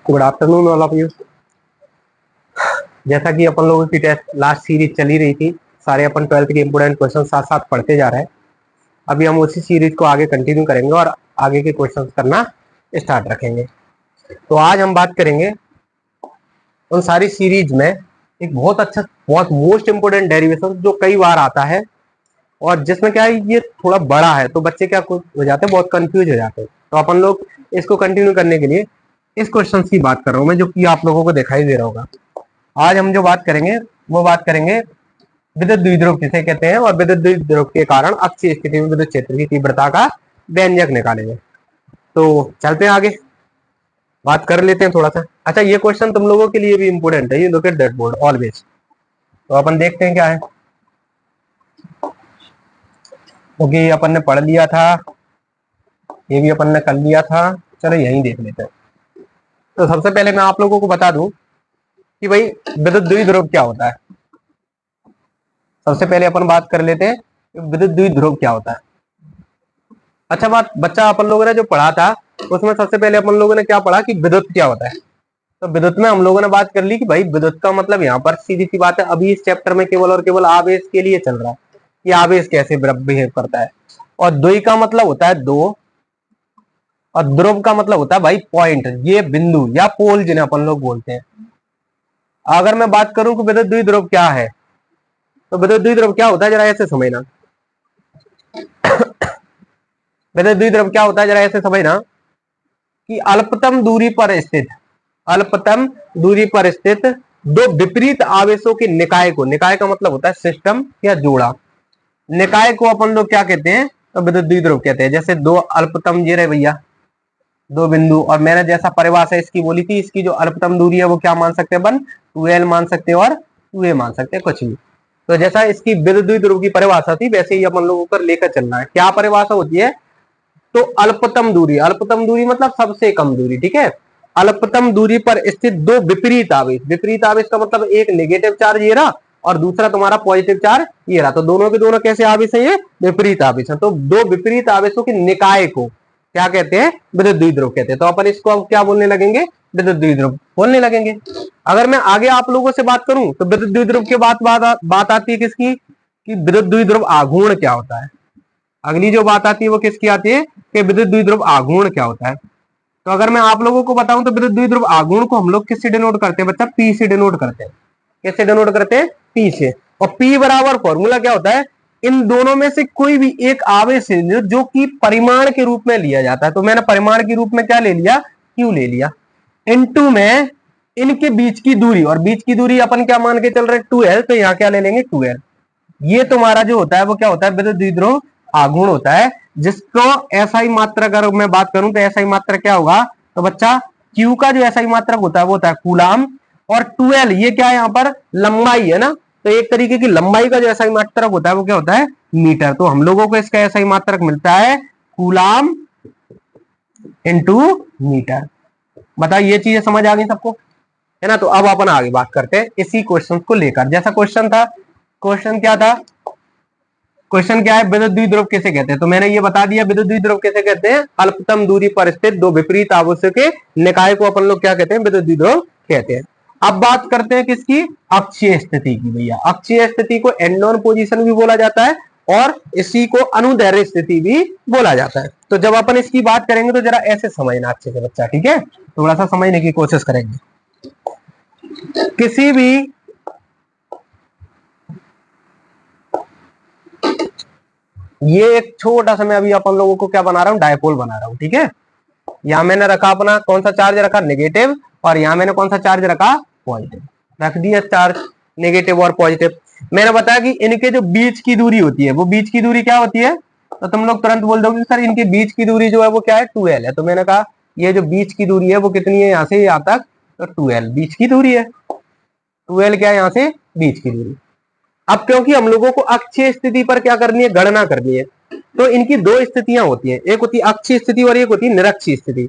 Good afternoon all of you. जैसा कि अपन लोगों की टेस्ट लास्ट सीरीज चली रही थी, सारे अपन 12th के इंपोर्टेंट क्वेश्चन साथ साथ पढ़ते जा रहे हैं। अभी हम उसी सीरीज को आगे कंटिन्यू करेंगे और आगे के क्वेश्चन करना स्टार्ट रखेंगे। तो आज हम बात करेंगे उन सारी सीरीज में एक बहुत अच्छा, बहुत मोस्ट इंपोर्टेंट डेरिवेशन जो कई बार आता है और जिसमें क्या है, ये थोड़ा बड़ा है तो बच्चे क्या हो जाते हैं, बहुत कंफ्यूज हो जाते हैं। तो अपन लोग इसको कंटिन्यू करने के लिए इस क्वेश्चन की बात कर रहा हूं मैं, जो कि आप लोगों को दिखाई दे रहा होगा। आज हम जो बात करेंगे वो बात करेंगे विद्युत द्विध्रुव किसे कहते हैं और विद्युत द्विध्रुव के कारण अक्षीय स्थिति में विद्युत क्षेत्र की तीव्रता का व्यंजक निकालेंगे। तो चलते हैं आगे, बात कर लेते हैं थोड़ा सा। अच्छा, ये क्वेश्चन तुम लोगों के लिए भी इंपोर्टेंट है, you look at that board always. तो अपन देखते हैं क्या है, क्योंकि अपन ने पढ़ लिया था, ये भी अपन ने कर लिया था। चलो यहीं देख लेते हैं। तो सबसे पहले मैं आप लोगों को बता दूं कि भाई विद्युत द्विध्रुव क्या होता है। सबसे पहले अपन बात कर लेते हैं विद्युत द्विध्रुव क्या होता है। अच्छा बात, बच्चा अपन लोगों ने जो पढ़ा था उसमें सबसे पहले अपन लोगों ने क्या पढ़ा कि विद्युत क्या होता है। तो विद्युत में हम लोगों ने बात कर ली कि भाई विद्युत का मतलब यहाँ पर सीधी सी बात है, अभी इस चैप्टर में केवल और केवल आवेश के लिए चल रहा है कि आवेश कैसे बिहेव करता है। और द्वि का मतलब होता है दो, और ध्रुव का मतलब होता है भाई पॉइंट, ये बिंदु या पोल जिन्हें अपन लोग बोलते हैं। अगर मैं बात करूं कि विद्युत द्विध्रुव क्या है, तो विद्युत द्विध्रुव क्या होता है जरा ऐसे समझना। विद्युत द्विध्रुव क्या होता है जरा ऐसे समझना कि अल्पतम दूरी पर स्थित दो विपरीत आवेशों के निकाय को, निकाय का मतलब होता है सिस्टम या जोड़ा, निकाय को अपन लोग क्या कहते हैं, तो विद्युत द्विध्रुव कहते हैं। जैसे दो अल्पतम, ये रहे भैया दो बिंदु, और मैंने जैसा परिभाषा इसकी बोली थी, इसकी जो अल्पतम दूरी है वो क्या मान सकते हैं अपन, 2l मान सकते हैं और 2a मान सकते हैं, कुछ भी। तो जैसा इसकी विद्युत द्विध्रुव की परिभाषा थी वैसे ही अपन लोगों को लेकर चलना है। क्या परिभाषा होती है, तो अल्पतम दूरी, अल्पतम दूरी मतलब सबसे कम दूरी, ठीक है। अल्पतम दूरी पर स्थित दो विपरीत आवेश, विपरीत आवेश का मतलब एक नेगेटिव चार्ज ये रहा और दूसरा तुम्हारा पॉजिटिव चार्ज ये रहा, तो दोनों के दोनों कैसे आवेश है, ये विपरीत आवेश है। तो दो विपरीत आवेशों के निकाय को क्या कहते हैं, विद्युत द्विध्रुव कहते हैं। तो अपन इसको अब क्या बोलने लगेंगे, विद्युत द्विध्रुव बोलने लगेंगे। अगर मैं आगे आप लोगों से बात करूं तो विद्युत द्विध्रुव के बात आती है किसकी, कि विद्युत द्विध्रुव आघूर्ण क्या होता है। अगली जो बात आती है वो किसकी आती है, कि विद्युत द्विध्रुव आघूर्ण क्या होता है। तो अगर मैं आप लोगों को बताऊं तो विद्युत द्विध्रुव आघूर्ण को हम लोग किससे डिनोट करते हैं बच्चा, पी से डिनोट करते हैं। कैसे डिनोट करते हैं, पी से। और पी बराबर फॉर्मूला क्या होता है, इन दोनों में से कोई भी एक आवेश है जो कि परिमाण के रूप में लिया जाता है। तो मैंने परिमाण के रूप में क्या ले लिया, क्यू ले लिया, इनटू में इनके बीच की दूरी, और बीच की दूरी अपन क्या मान के चल रहे हैं, 2l, तो यहाँ क्या ले लेंगे 2l। ये तुम्हारा जो होता है वो क्या होता है, विद्युत द्विध्रुव आघूर्ण होता है, जिसको एसआई मात्रक, अगर मैं बात करूं तो एसआई मात्रक क्या होगा, तो बच्चा Q का जो एसआई मात्रक होता है वो होता है कूलाम, और 2l ये क्या है, यहाँ पर लंबाई है ना, तो एक तरीके की लंबाई का जो एसआई मात्रक होता है वो क्या होता है, मीटर। तो हम लोगों को इसका एसआई मात्रक मिलता है कूलाम इंटू मीटर। बताइए ये चीजें समझ आ गई सबको, है ना। तो अब अपन आगे बात करते हैं इसी क्वेश्चन को लेकर। जैसा क्वेश्चन था, क्वेश्चन क्या था, क्वेश्चन क्या है, विद्युत द्विध्रुव किसे कहते हैं। तो मैंने ये बता दिया विद्युत द्विध्रुव किसे कहते हैं, अल्पतम दूरी पर स्थित दो विपरीत आवेशों के निकाय को अपन लोग क्या कहते हैं, विद्युत द्विध्रुव कहते हैं। अब बात करते हैं किसकी, अक्षीय स्थिति की। भैया अक्षीय स्थिति को एंड ऑन पोजीशन भी बोला जाता है और इसी को अनुदैर्घ्य स्थिति भी बोला जाता है। तो जब अपन इसकी बात करेंगे तो जरा ऐसे समझना अच्छे से बच्चा, ठीक है, थोड़ा सा समझने की कोशिश करेंगे। किसी भी ये एक छोटा सा मैं अभी अपन लोगों को क्या बना रहा हूं, डायपोल बना रहा हूं, ठीक है। यहां मैंने रखा अपना कौन सा चार्ज रखा, नेगेटिव, और यहां मैंने कौन सा चार्ज रखा, पॉजिटिव, रख दिया चार्ज नेगेटिव और पॉजिटिव। मैंने बताया कि इनके जो बीच की दूरी होती है वो बीच की दूरी क्या होती है, तो तुम लोग तुरंत बोल दोगे सर इनके बीच की दूरी जो है वो क्या है, 2l है। तो मैंने कहा ये जो बीच की दूरी है वो कितनी है, यहां से यहां तक, तो 2l बीच की दूरी है। 2l क्या है, यहां से बीच की दूरी। अब क्योंकि हम लोगों को अक्षीय स्थिति पर क्या करनी है, गणना करनी है, तो इनकी दो स्थितियां होती हैं, एक होती है अक्षीय स्थिति और एक होती है निरक्षीय स्थिति।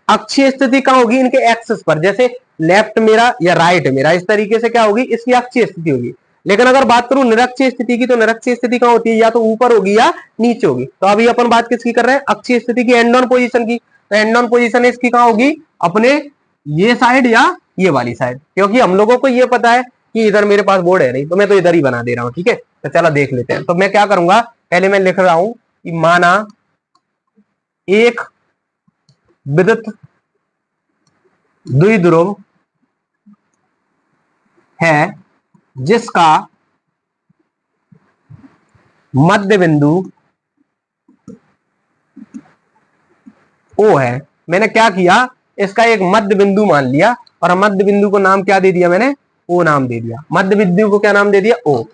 अक्षीय स्थिति कहां होगी, इनके एक्सिस पर, जैसे लेफ्ट मेरा या राइट मेरा, इस तरीके से क्या होगी, इसकी अक्षीय स्थिति होगी। लेकिन अगर बात करूं निरक्षीय स्थिति की, तो निरक्षीय स्थिति कहां होती है, या तो ऊपर होगी या नीचे होगी। तो अभी अपन बात किसकी कर रहे हैं, अक्षीय स्थिति की, एंड ऑन पोजीशन की। तो एंड ऑन पोजीशन इसकी कहां होगी, अपने ये साइड या ये वाली साइड, क्योंकि हम लोगों को ये पता है कि इधर मेरे पास बोर्ड है नहीं, तो मैं तो इधर ही बना दे रहा हूं। ठीक है, तो चलो देख लेते हैं। तो मैं क्या करूंगा, पहले मैं लिख रहा हूं कि माना एक विद्युत द्विध्रुव है जिसका मध्य बिंदु ओ है। मैंने क्या किया, इसका एक मध्य बिंदु मान लिया, और मध्य बिंदु को नाम क्या दे दिया मैंने, ओ नाम दे दिया। मध्य बिंदु को क्या नाम दे दिया, ओ।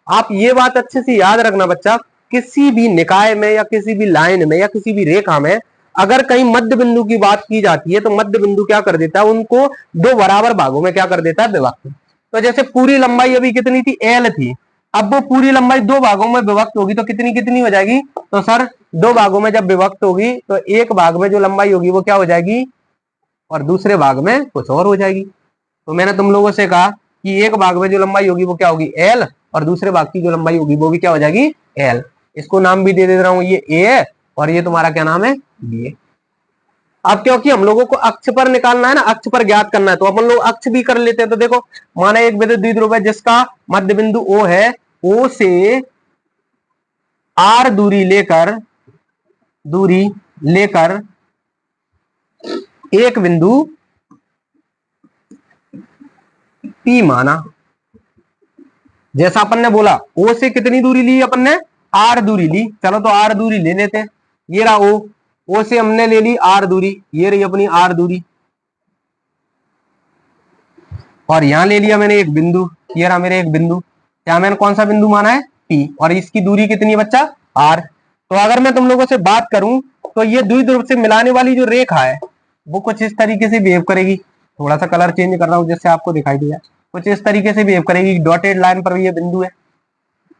आप ये बात अच्छे से याद रखना बच्चा, किसी भी निकाय में या किसी भी लाइन में या किसी भी रेखा में अगर कहीं मध्य बिंदु की बात की जाती है, तो मध्य बिंदु क्या कर देता है, उनको दो बराबर भागों में क्या कर देता है, विभक्त। तो जैसे पूरी लंबाई अभी कितनी थी, एल थी, अब वो पूरी लंबाई दो भागों में विभक्त होगी, तो कितनी कितनी हो जाएगी, तो सर दो भागों में जब विभक्त होगी तो एक भाग में जो लंबाई होगी वो क्या हो जाएगी, और दूसरे भाग में कुछ और हो जाएगी। तो मैंने तुम लोगों से कहा कि एक भाग में जो लंबाई होगी वो क्या होगी, एल, और दूसरे भाग की जो लंबाई होगी वो भी क्या हो जाएगी, एल। इसको नाम भी दे रहा हूं, ये ए है और ये तुम्हारा क्या नाम है, बी है। अब क्योंकि हम लोगों को अक्ष पर निकालना है ना, अक्ष पर ज्ञात करना है, तो अपन लोग अक्ष भी कर लेते हैं। तो देखो, माना एक विद्युत द्विध्रुव है जिसका मध्य बिंदु ओ है, ओ से आर दूरी लेकर एक बिंदु पी माना। जैसा अपन ने बोला, ओ से कितनी दूरी ली अपन ने, आर दूरी ली। चलो तो आर दूरी ले लेते हैं, ये रहा ओ से हमने ले ली आर दूरी, ये रही अपनी आर दूरी, और यहां ले लिया मैंने एक बिंदु, ये रहा मेरे एक बिंदु। क्या मैंने कौन सा बिंदु माना है, पी, और इसकी दूरी कितनी है बच्चा, आर। तो अगर मैं तुम लोगों से बात करूं, तो ये द्विध्रुव से मिलाने वाली जो रेखा है वो कुछ इस तरीके से बिहेव करेगी। थोड़ा सा कलर चेंज कर रहा हूं जिससे आपको दिखाई दे, कुछ इस तरीके से बिहेव करेगी। डॉटेड लाइन पर ये बिंदु है।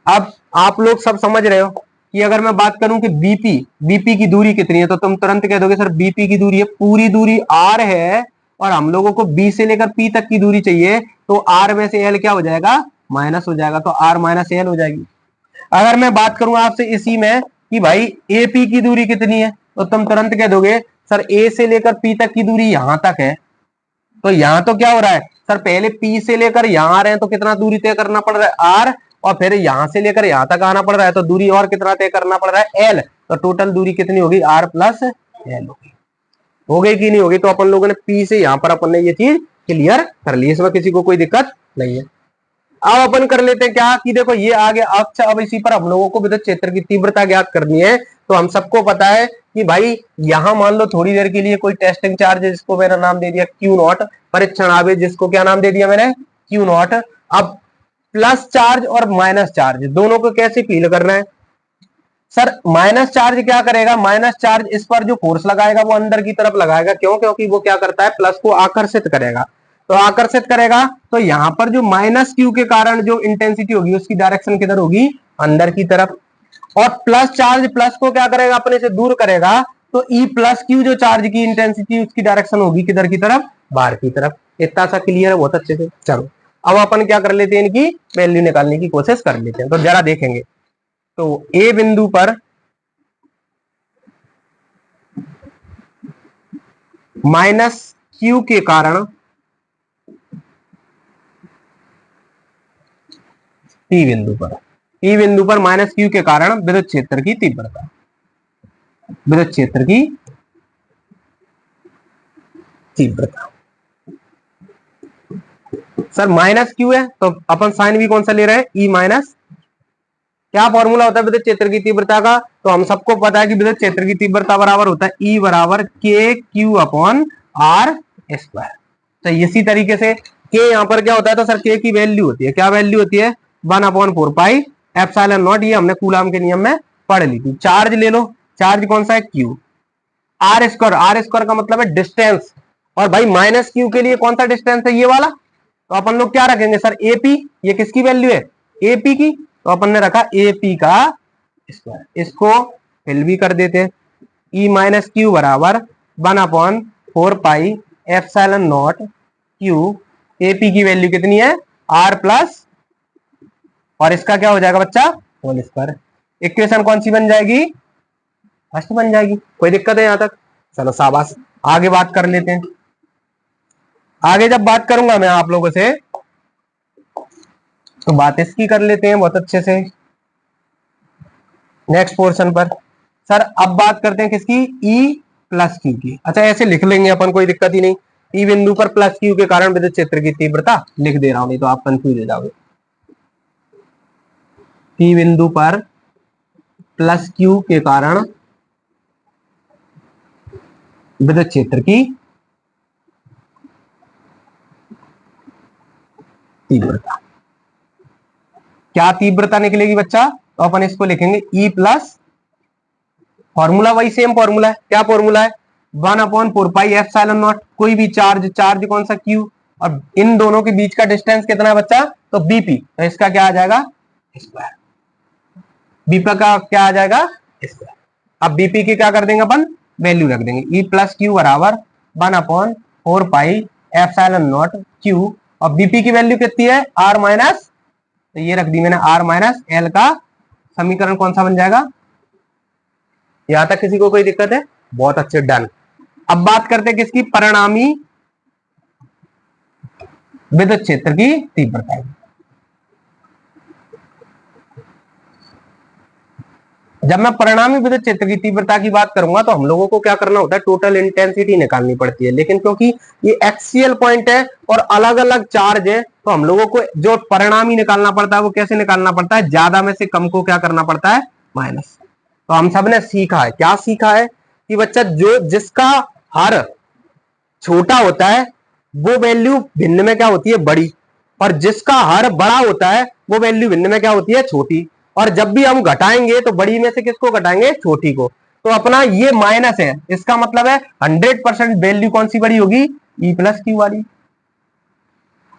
अब आप लोग सब समझ रहे हो कि अगर मैं बात करूं कि बीपी की दूरी कितनी है, तो तुम तुरंत कह दोगे सर बीपी की दूरी है, पूरी दूरी आर है, और हम लोगों को बी से लेकर पी तक की दूरी चाहिए, तो आर में से एल क्या हो जाएगा, माइनस हो जाएगा, तो आर माइनस एल हो जाएगी। अगर मैं बात करूं आपसे इसी में कि भाई एपी की दूरी कितनी है, तो तुम तुरंत कह दोगे सर ए से लेकर पी तक की दूरी यहां तक है। तो यहां तो क्या हो रहा है सर, पहले पी से लेकर यहां आ रहे हैं तो कितना दूरी तय करना पड़ रहा है, आर, और फिर यहां से लेकर यहां तक आना पड़ रहा है तो दूरी और कितना तय करना पड़ रहा है, एल। तो टोटल दूरी कितनी होगी, आर प्लस एल होगी। हो गई कि नहीं होगी। तो अपन लोगों ने पी से यहां पर अपन ने ये चीज क्लियर कर ली, इसमें किसी को कोई दिक्कत नहीं है। अब अपन कर लेते हैं क्या कि देखो ये आ गया अक्ष, अब इसी पर हम लोगों को विद्युत क्षेत्र की तीव्रता ज्ञात करनी है। तो हम सबको पता है कि भाई यहां मान लो थोड़ी देर के लिए कोई टेस्टिंग चार्ज है जिसको मैंने नाम दे दिया क्यू नॉट, परीक्षण आवेश जिसको क्या नाम दे दिया मैंने, क्यू नॉट। अब प्लस चार्ज और माइनस चार्ज दोनों को कैसे फील करना है, सर माइनस चार्ज क्या करेगा, माइनस चार्ज इस पर जो फोर्स लगाएगा वो अंदर की तरफ लगाएगा, क्यों, क्योंकि वो क्या करता है, प्लस को आकर्षित करेगा। तो आकर्षित करेगा तो यहां पर जो माइनस क्यू के कारण जो इंटेंसिटी होगी उसकी डायरेक्शन किधर होगी, अंदर की तरफ। और प्लस चार्ज प्लस को क्या करेगा, अपने से दूर करेगा, तो ई प्लस क्यू जो चार्ज की इंटेंसिटी उसकी डायरेक्शन होगी किधर की तरफ, बाहर की तरफ। इतना सा क्लियर है बहुत अच्छे से। चलो अब अपन क्या कर लेते हैं, इनकी वैल्यू निकालने की कोशिश कर लेते हैं। तो जरा देखेंगे, तो ए बिंदु पर माइनस क्यू के कारण पी बिंदु पर माइनस क्यू के कारण विद्युत क्षेत्र की तीव्रता, विद्युत क्षेत्र की तीव्रता। सर माइनस क्यू है तो अपन साइन भी कौन सा ले रहे हैं, ई माइनस। क्या फॉर्मूला होता है विद्युत क्षेत्र की तीव्रता का, तो हम सबको पता है कि विद्युत क्षेत्र की तीव्रता बराबर होता है ई बराबर के क्यू अपॉन आर स्क्वायर। तो इसी तरीके से के यहाँ पर क्या होता है, तो सर के की वैल्यू होती है, क्या वैल्यू होती है, 1/4 एप्सिलॉन नॉट। ये हमने कूलम के नियम में पढ़ ली थी। चार्ज ले लो, चार्ज कौन सा है, क्यू। आर स्क्वायर का मतलब है डिस्टेंस, और भाई माइनस क्यू के लिए कौन सा डिस्टेंस है, ये वाला। तो अपन लोग क्या रखेंगे सर, एपी, ये किसकी वैल्यू है, एपी की, तो अपन ने रखा एपी का स्क्वायर। इसको फिल भी कर देते हैं, ई माइनस क्यू बराबर 1/4 एप्सिलॉन नॉट क्यू। एपी की वैल्यू कितनी है, आर प्लस और इसका क्या हो जाएगा बच्चा, होल स्क्वायर। इक्वेशन कौन सी बन जाएगी, फर्स्ट बन जाएगी। कोई दिक्कत है यहां तक, चलो शाबाश। आगे बात कर लेते हैं। आगे जब बात करूंगा मैं आप लोगों से तो बात इसकी कर लेते हैं बहुत अच्छे से नेक्स्ट पोर्शन पर। सर अब बात करते हैं किसकी, ई प्लस क्यू की। अच्छा ऐसे लिख लेंगे अपन, कोई दिक्कत ही नहीं। ई बिंदु पर प्लस क्यू के कारण विद्युत क्षेत्र की तीव्रता लिख दे रहा हूं, नहीं तो आप कंफ्यूज हो जाओगे। पी बिंदु पर प्लस क्यू के कारण विद्युत क्षेत्र की तीव्रता, क्या तीव्रता निकलेगी बच्चा, तो अपन इसको लिखेंगे ई प्लस, फॉर्मूला वही सेम फॉर्मूला है। क्या फॉर्मूला है, 1/4 पाई एप्सिलॉन नॉट। कोई भी चार्ज, चार्ज कौन सा क्यू, और इन दोनों के बीच का डिस्टेंस कितना है बच्चा, तो बीपी। तो इसका क्या आ जाएगा, स्क्वायर। बीपी का क्या आ जाएगा, स्क्वायर। अब बीपी की क्या कर देंगे अपन, वैल्यू रख देंगे। ई प्लस क्यू बराबर 1/4 पाई एप्सिलॉन नॉट क्यू, और बीपी की वैल्यू कितनी है, आर माइनस, तो ये रख दी मैंने आर माइनस एल का समीकरण कौन सा बन जाएगा। यहां तक किसी को कोई दिक्कत है, बहुत अच्छे, डन। अब बात करते हैं किसकी, परिणामी विद्युत क्षेत्र की तीव्रता। जब मैं परिणामी विद्युत क्षेत्र की तीव्रता की बात करूंगा तो हम लोगों को क्या करना होता है, टोटल इंटेंसिटी निकालनी पड़ती है। लेकिन क्योंकि ये एक्सियल पॉइंट है और अलग अलग चार्ज है, तो हम लोगों को जो परिणामी निकालना पड़ता है वो कैसे निकालना पड़ता है, ज्यादा में से कम को क्या करना पड़ता है, माइनस। तो हम सब ने सीखा है, क्या सीखा है कि बच्चा जो जिसका हर छोटा होता है वो वैल्यू भिन्न में क्या होती है, बड़ी, और जिसका हर बड़ा होता है वो वैल्यू भिन्न में क्या होती है, छोटी। और जब भी हम घटाएंगे तो बड़ी में से किसको घटाएंगे, छोटी को। तो अपना ये माइनस है, इसका मतलब है 100% वैल्यू कौन सी बड़ी होगी, ई प्लस क्यू वाली।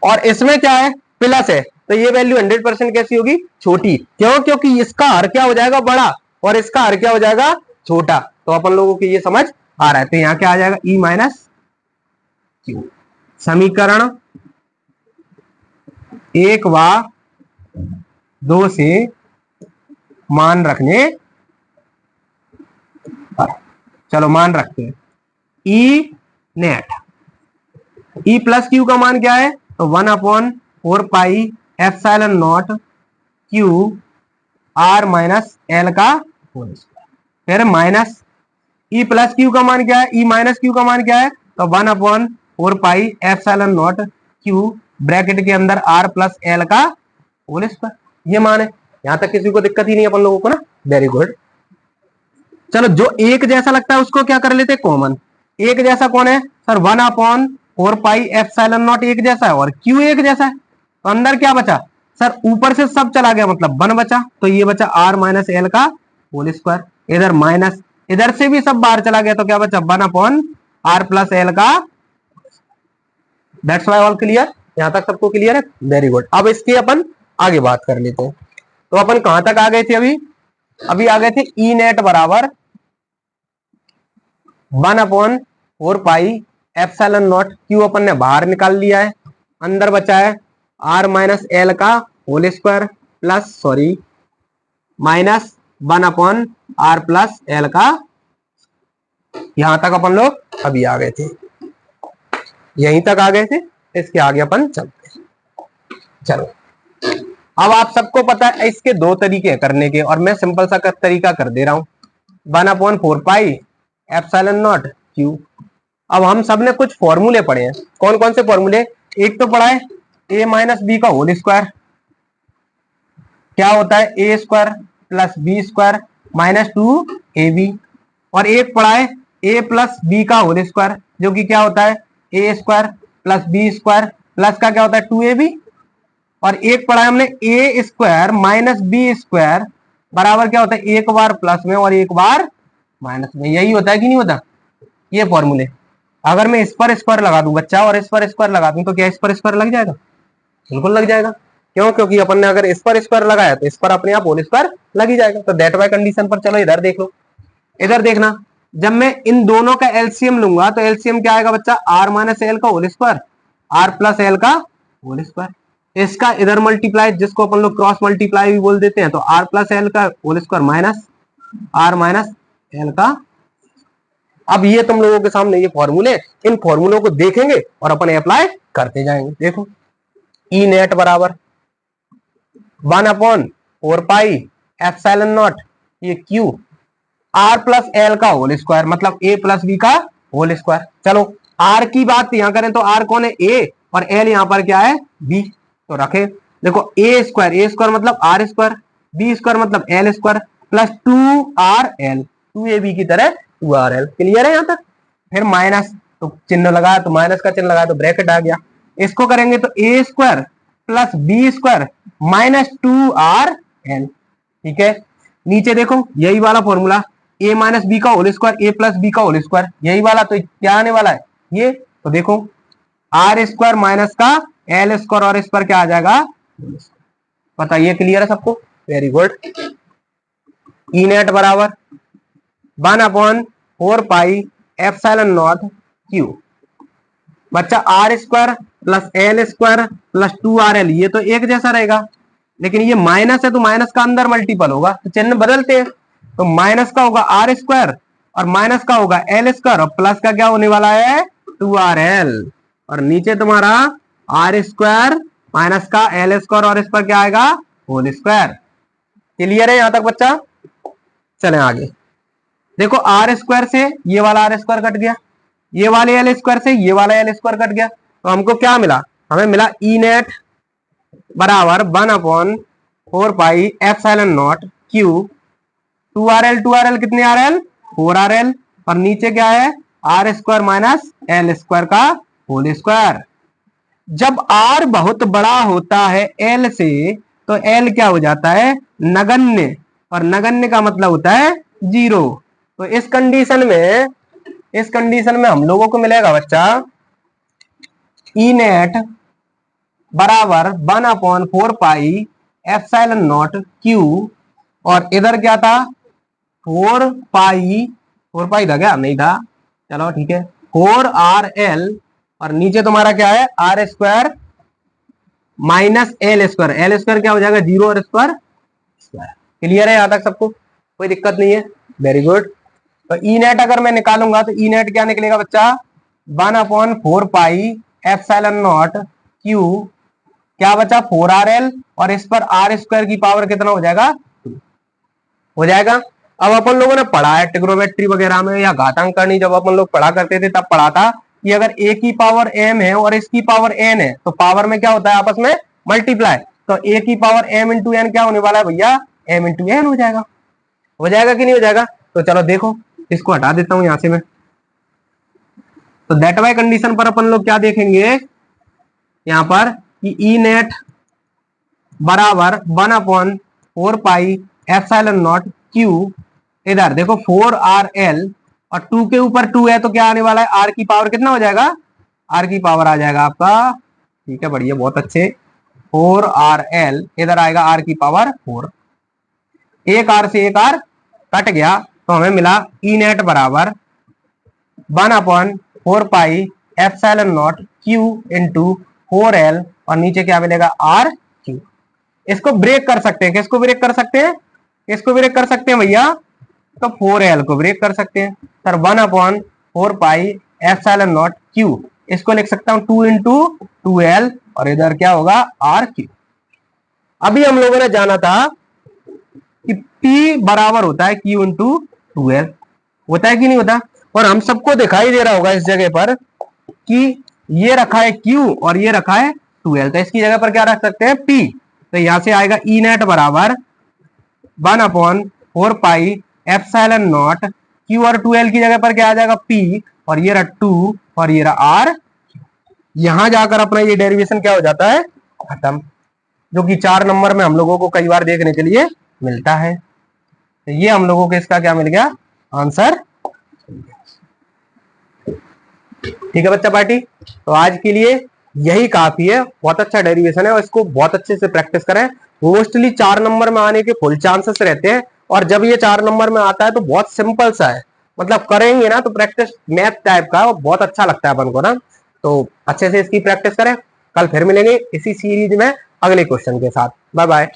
और इसमें क्या है, प्लस है, तो ये वैल्यू 100% कैसी होगी, छोटी। क्यों, क्योंकि इसका हर क्या हो जाएगा, बड़ा, और इसका हर क्या हो जाएगा, छोटा। तो अपन लोगों को ये समझ आ रहा है। तो यहां क्या आ जाएगा, ई माइनस क्यू। समीकरण 1 व 2 से मान रखने पर, चलो मान रखते हैं। E net, E plus Q का मान क्या है, तो 1/4 pi epsilon naught Q R minus l का होल स्क्वायर। फिर माइनस ई प्लस क्यू का मान क्या है, ई माइनस क्यू का मान क्या है, तो 1/4 pi epsilon naught Q bracket के अंदर आर प्लस एल का होल स्क्वायर। ये मान है, यहां तक किसी को दिक्कत ही नहीं अपन लोगों को ना, वेरी गुड। चलो जो एक जैसा लगता है उसको क्या कर लेते हैं, कॉमन। एक जैसा कौन है सर, 1/4 पाई एप्सिलॉन नॉट एक जैसा है और क्यू एक जैसा है। तो अंदर क्या बचा सर, ऊपर से सब चला गया, मतलब 1 बचा, तो ये बचा आर माइनस एल का होल स्क्वायर। इधर माइनस, इधर से भी सब बाहर चला गया, तो क्या बचा 1/r प्लस एल का। दैट्स वाई ऑल क्लियर, यहां तक सबको क्लियर है, वेरी गुड। अब इसकी अपन आगे बात कर लेते हैं। तो अपन कहां तक आ गए थे, अभी आ गए थे ई नेट बराबर 1/4 पाई एप्सिलॉन नॉट क्यू अपन ने बाहर निकाल लिया है, अंदर बचा है आर माइनस एल का whole square plus minus 1/r plus l का। यहां तक अपन लोग अभी आ गए थे, यहीं तक आ गए थे, इसके आगे अपन चलते हैं। चलो अब आप सबको पता है इसके दो तरीके हैं करने के, और मैं सिंपल सा तरीका कर दे रहा हूं, 1/4 पाई एप्सिलॉन नॉट क्यू। अब हम सब ने कुछ फॉर्मूले पढ़े हैं, कौन कौन से फॉर्मूले, एक तो पढ़ा है ए माइनस बी का होल स्क्वायर, क्या होता है A square plus B square minus 2ab, और एक पढ़ा है ए प्लस बी का होल स्क्वायर, जो कि क्या होता है A square plus B square plus का क्या होता है 2ab, और एक पढ़ा है हमने ए स्क्वायर माइनस बी स्क्वायर बराबर क्या होता है, एक बार प्लस में और एक बार माइनस में। यही होता है कि नहीं होता, ये फॉर्मूले। अगर मैं इस पर स्क्वायर लगा दूं बच्चा और इस पर स्क्वायर लगा दूं, तो क्या इस पर स्क्वायर लग जाएगा, बिल्कुल लग जाएगा। क्यों, क्योंकि अपन ने अगर इस पर स्क्वायर लगाया तो इस पर अपने आप होल स्क्वायर लग ही जाएगा। तो दैट बाय कंडीशन पर चलो इधर देख लो, इधर देखना, जब मैं इन दोनों का एलसीएम लूंगा तो एलसीएम क्या आएगा बच्चा, आर माइनस एल का whole square, r plus l का होल स्क्वायर। इसका इधर मल्टीप्लाई, जिसको अपन लोग क्रॉस मल्टीप्लाई भी बोल देते हैं, तो आर प्लस एल का whole square minus r minus l का। अब ये तुम लोगों के सामने ये फॉर्मूले, इन फॉर्मूलों को देखेंगे और अपन अप्लाई करते जाएंगे। देखो ई नेट बराबर 1/4 एप्सिलॉन नॉट ये क्यू आर प्लस एल का होल स्क्वायर, मतलब ए प्लस बी का होल स्क्वायर। चलो आर की बात यहां करें तो आर कौन है, ए, और एल यहां पर क्या है, बी, तो रखे। देखो ए स्क्वायर मतलब आर स्क्वायर, बी स्क्वायर मतलब L square, plus 2RL, 2AB की तरह 2RL। क्लियर है यहां तक? फिर माइनस, तो चिन्ह लगाया तो माइनस का चिन्ह लगाया तो ब्रैकेट आ गया। इसको करेंगे तो A square plus B square minus 2RL। ठीक है, नीचे देखो यही वाला फॉर्मूला, ए माइनस बी का whole square, A plus B का होल स्क्वायर, यही वाला, तो क्या आने वाला है ये, तो देखो आर स्क्वायर माइनस का एल स्क्वायर, और इस पर क्या आ जाएगा, बताइए। क्लियर है सबको? Very good. ई नेट बराबर 1/4 एप्सिलॉन नॉट क्यू, बच्चा r square plus l square plus 2RL, ये तो एक जैसा रहेगा, लेकिन ये माइनस है तो माइनस का अंदर मल्टीपल होगा, तो चिन्ह बदलते हैं। तो माइनस का होगा आर स्क्वायर और माइनस का होगा एल स्क्वायर, और प्लस का क्या होने वाला है, 2RL, और नीचे तुम्हारा आर स्क्वायर माइनस का एल स्क्वायर, और इस पर क्या आएगा, होल स्क्वायर। क्लियर है यहां तक बच्चा? चले आगे। देखो आर स्क्वायर से ये वाला आर स्क्वायर कट गया, ये वाले एल स्क्वायर से ये वाला एल स्क्वायर कट गया, तो हमको क्या मिला, हमें मिला ई नेट बराबर 1/4 एप्सिलॉन नॉट क्यू 2RL कितने RL, 4RL, और नीचे क्या है, r square minus l square का होल स्क्वायर। जब आर बहुत बड़ा होता है एल से, तो एल क्या हो जाता है, नगण्य, और नगण्य का मतलब होता है 0। तो इस कंडीशन में हम लोगों को मिलेगा बच्चा ई नेट बराबर 1/4 एप्सिलॉन नॉट क्यू, और इधर क्या था, 4 पाई था क्या, नहीं था, चलो ठीक है, 4RL, और नीचे तुम्हारा क्या है, r square minus l square, l square क्या हो जाएगा, 0, और स्क्वायर स्क्वायर। क्लियर है यहां तक सबको? कोई दिक्कत नहीं है, वेरी गुड। तो ई नेट अगर मैं निकालूंगा तो ई नेट क्या निकलेगा बच्चा, 1/4 एप्सिलॉन नॉट क्यू, क्या बचा, 4RL, और इस पर आर स्क्वायर की पावर कितना हो जाएगा, 2 हो जाएगा। अब अपन लोगों ने पढ़ा है ट्रिग्नोमेट्री वगैरह में या घातांकनी, जब अपन लोग पढ़ा करते थे तब पढ़ा था कि अगर ए की पावर m है और इसकी पावर n है, तो पावर में क्या होता है, आपस में मल्टीप्लाई, तो ए की पावर m इंटू n क्या होने वाला है भैया, m इंटू n हो जाएगा। हो जाएगा कि नहीं हो जाएगा? तो चलो देखो, इसको हटा देता हूं यहां से मैं। तो दैट वाई कंडीशन पर अपन लोग क्या देखेंगे यहां पर, कि ई नेट बराबर 1/4 एप्सिलॉन नॉट क्यू, इधर देखो 4RL और 2 के ऊपर 2 है, तो क्या आने वाला है, आर की पावर कितना हो जाएगा, आर की पावर आ जाएगा आपका, ठीक है, बढ़िया, बहुत अच्छे, 4RL, इधर आएगा आर की पावर 4, एक आर से एक आर कट गया, तो हमें मिला ई नेट बराबर 1/4 epsilon naught Q into 4L, और नीचे क्या मिलेगा, आर क्यू। इसको ब्रेक कर सकते हैं, किसको ब्रेक कर सकते हैं, किसको ब्रेक कर सकते हैं भैया, तो 4L को ब्रेक कर सकते हैं सर। 1/4 एप्सिलॉन नॉट क्यू, इसको लिख सकता हूं 2 इंटू 2L, और इधर क्या होगा, आर क्यू। अभी हम लोगों ने जाना था कि P बराबर होता है Q इंटू 2L, होता है कि नहीं होता, और हम सबको दिखाई दे रहा होगा इस जगह पर कि ये रखा है Q और ये रखा है 2L, तो इसकी जगह पर क्या रख सकते हैं, P। तो यहां से आएगा ई नेट बराबर 1/4 एप्सिलॉन नॉट क्यू, और 2L की जगह पर क्या आ जाएगा, P, और ये रहा 2 और ये रहा R। यहां जाकर अपना ये डेरिवेशन क्या हो जाता है, खत्म, जो कि 4 नंबर में हम लोगों को कई बार देखने के लिए मिलता है। तो ये हम लोगों को इसका क्या मिल गया, आंसर। ठीक है बच्चा पार्टी, तो आज के लिए यही काफी है, बहुत अच्छा डेरिवेशन है, और इसको बहुत अच्छे से प्रैक्टिस करें। मोस्टली 4 नंबर में आने के फुल चांसेस रहते हैं, और जब ये 4 नंबर में आता है तो बहुत सिंपल सा है, मतलब करेंगे ना तो प्रैक्टिस मैथ टाइप का बहुत अच्छा लगता है अपन को ना, तो अच्छे से इसकी प्रैक्टिस करें। कल फिर मिलेंगे इसी सीरीज में अगले क्वेश्चन के साथ। Bye bye.